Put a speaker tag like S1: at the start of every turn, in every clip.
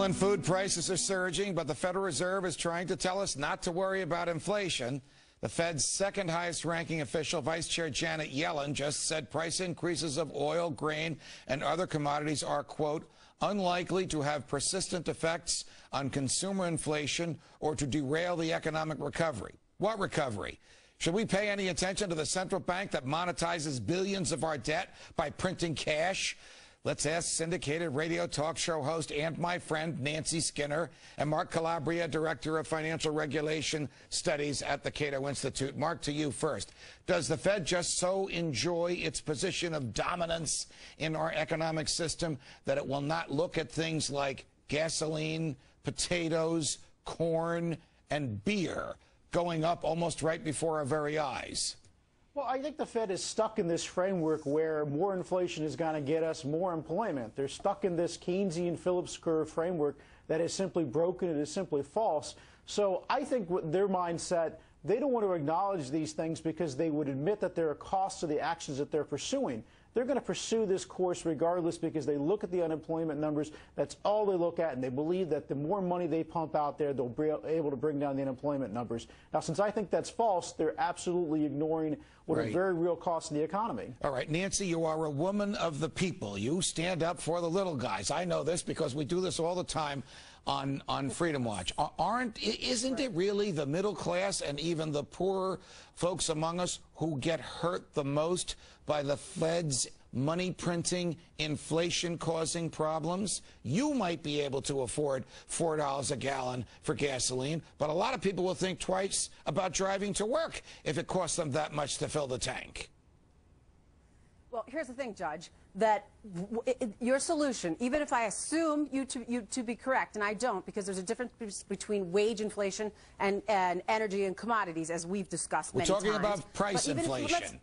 S1: Oil and food prices are surging, but the Federal Reserve is trying to tell us not to worry about inflation. The Fed's second highest ranking official, Vice Chair Janet Yellen, just said price increases of oil, grain, and other commodities are, quote, unlikely to have persistent effects on consumer inflation or to derail the economic recovery. What recovery? Should we pay any attention to the central bank that monetizes billions of our debt by printing cash? Let's ask syndicated radio talk show host and my friend Nancy Skinner and Mark Calabria, Director of Financial Regulation Studies at the Cato Institute. Mark, to you first. Does the Fed just so enjoy its position of dominance in our economic system that it will not look at things like gasoline, potatoes, corn, and beer going up almost right before our very eyes?
S2: Well, I think the Fed is stuck in this framework where more inflation is going to get us more employment. They're stuck in this Keynesian Phillips curve framework that is simply broken and is simply false. So I think with their mindset, they don't want to acknowledge these things because they would admit that there are costs to the actions that they're pursuing. They're going to pursue this course regardless because they look at the unemployment numbers. That's all they look at, and they believe that the more money they pump out there, they'll be able to bring down the unemployment numbers. Now, since I think that's false, they're absolutely ignoring what are very real costs in the economy. All right,
S1: Nancy, you are a woman of the people. You stand up for the little guys. I know this because we do this all the time on Freedom Watch. Isn't it really the middle class and even the poorer folks among us who get hurt the most by the Fed's money printing, inflation causing problems? You might be able to afford $4 a gallon for gasoline, but a lot of people will think twice about driving to work if it costs them that much to fill the tank.
S3: Well, here's the thing, Judge, that your solution, even if I assume you to be correct, and I don't, because there's a difference between wage inflation and energy and commodities, as we've discussed many times.
S1: We're talking about price inflation.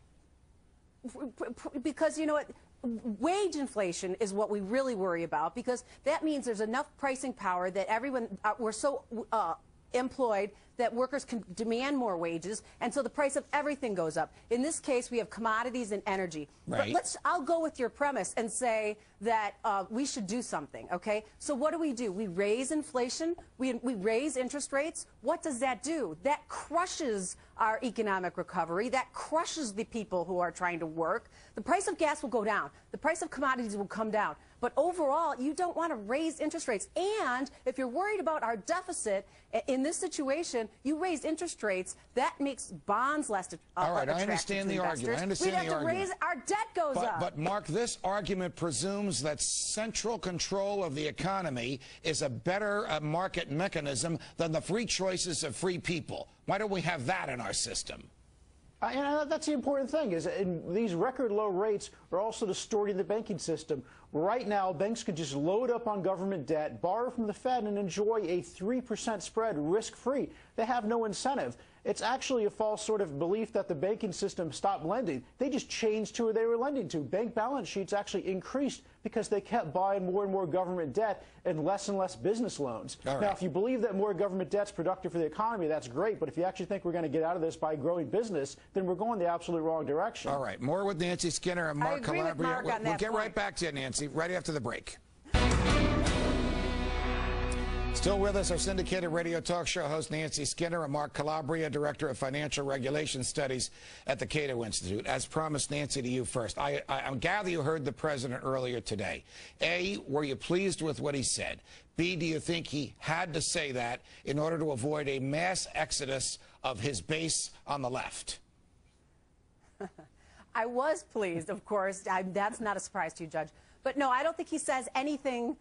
S3: Because, you know what, wage inflation is what we really worry about, because that means there's enough pricing power that everyone, we're so employed that workers can demand more wages, and so the price of everything goes up. In this case, we have commodities and energy.
S1: Right.
S3: But I'll go with your premise and say that we should do something, okay? So what do? We raise inflation, we raise interest rates. What does that do? That crushes our economic recovery. That crushes the people who are trying to work. The price of gas will go down. The price of commodities will come down. But overall, you don't want to raise interest rates. And if you're worried about our deficit in this situation, you raise interest rates. That makes bonds less attractive.
S1: All right, I understand the argument. I understand the argument.
S3: We'd have to raise our debt goes up.
S1: But, Mark, this argument presumes that central control of the economy is a better market mechanism than the free choices of free people. Why don't we have that in our system?
S2: And that's the important thing, is these record low rates are also distorting the banking system. Right now, banks could just load up on government debt, borrow from the Fed, and enjoy a 3% spread risk-free. They have no incentive. It's actually a false sort of belief that the banking system stopped lending. They just changed to who they were lending to. Bank balance sheets actually increased because they kept buying more and more government debt and less business loans. Now, if you believe that more government debt's productive for the economy, that's great. But if you actually think we're going to get out of this by growing business, then we're going the absolute wrong direction.
S1: All right. More with Nancy Skinner and Mark Calabria. We'll get right back to you, Nancy, right after the break. Still with us, our syndicated radio talk show host Nancy Skinner and Mark Calabria, Director of Financial Regulation Studies at the Cato Institute. As promised, Nancy, to you first. I gather you heard the president earlier today. A, were you pleased with what he said? B, do you think he had to say that in order to avoid a mass exodus of his base on the left?
S3: I was pleased, of course. That's not a surprise to you, Judge. But no, I don't think he says anything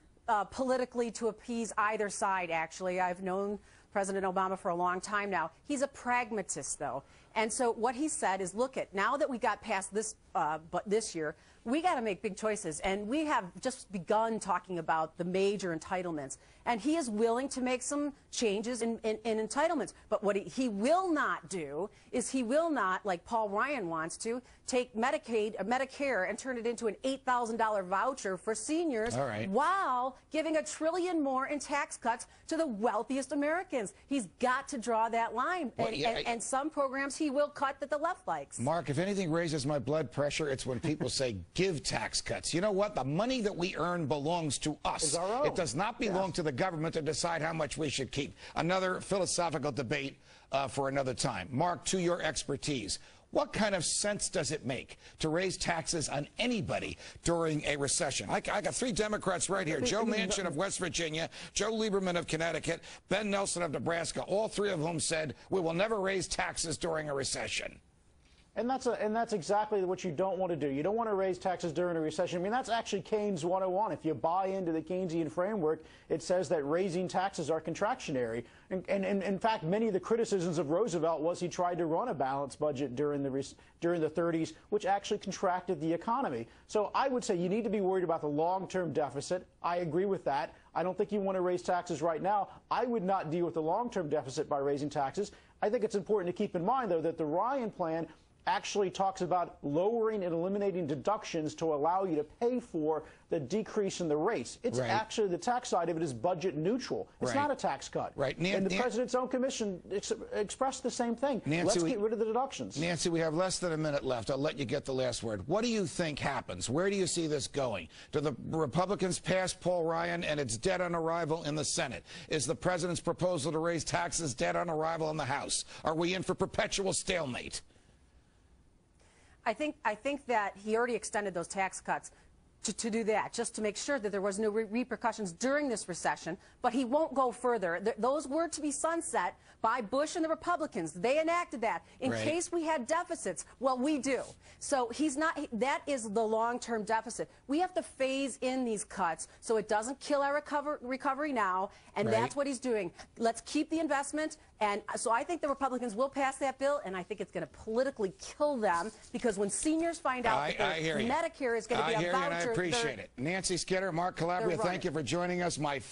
S3: politically to appease either side, actually. I've known President Obama for a long time now. He's a pragmatist, though. And so what he said is, look, now that we got past this year, we got to make big choices. And we have just begun talking about the major entitlements. And he is willing to make some changes in entitlements. But what he will not do is he will not, like Paul Ryan wants to, take Medicaid or Medicare and turn it into an $8,000 voucher for seniors while giving $1 trillion more in tax cuts to the wealthiest Americans. He's got to draw that line. And some programs he he will cut that the left likes.
S1: Mark, if anything raises my blood pressure, it's when people say give tax cuts. You know what? The money that we earn belongs to us.
S2: It's our own.
S1: It does not belong to the government to decide how much we should keep. Another philosophical debate for another time. Mark, to your expertise, what kind of sense does it make to raise taxes on anybody during a recession? I got three Democrats right here. Joe Manchin of West Virginia, Joe Lieberman of Connecticut, Ben Nelson of Nebraska, all three of whom said we will never raise taxes during a recession.
S2: And that's exactly what you don't want to do. You don't want to raise taxes during a recession. I mean, that's actually Keynes 101. If you buy into the Keynesian framework, it says that raising taxes are contractionary. And in fact, many of the criticisms of Roosevelt was he tried to run a balanced budget during the 30s, which actually contracted the economy. So I would say you need to be worried about the long-term deficit. I agree with that. I don't think you want to raise taxes right now. I would not deal with the long-term deficit by raising taxes. I think it's important to keep in mind, though, that the Ryan plan actually talks about lowering and eliminating deductions to allow you to pay for the decrease in the rates. It's actually, the tax side of it is budget neutral. It's not a tax cut. And the President's own commission expressed the same thing. Let's get rid of the deductions.
S1: Nancy, we have less than a minute left. I'll let you get the last word. What do you think happens? Where do you see this going? Do the Republicans pass Paul Ryan and it's dead on arrival in the Senate? Is the President's proposal to raise taxes dead on arrival in the House? Are we in for perpetual stalemate?
S3: I think that he already extended those tax cuts to do that, just to make sure that there was no repercussions during this recession. But he won't go further. Those were to be sunset by Bush and the Republicans. They enacted that in case we had deficits. Well, we do. So he's not. That is the long-term deficit. We have to phase in these cuts so it doesn't kill our recovery now, and that's what he's doing. Let's keep the investment. And so I think the Republicans will pass that bill, and I think it's going to politically kill them, because when seniors find out that Medicare is going to be a voucher,
S1: I appreciate it. Nancy Skinner, Mark Calabria, thank you for joining us. My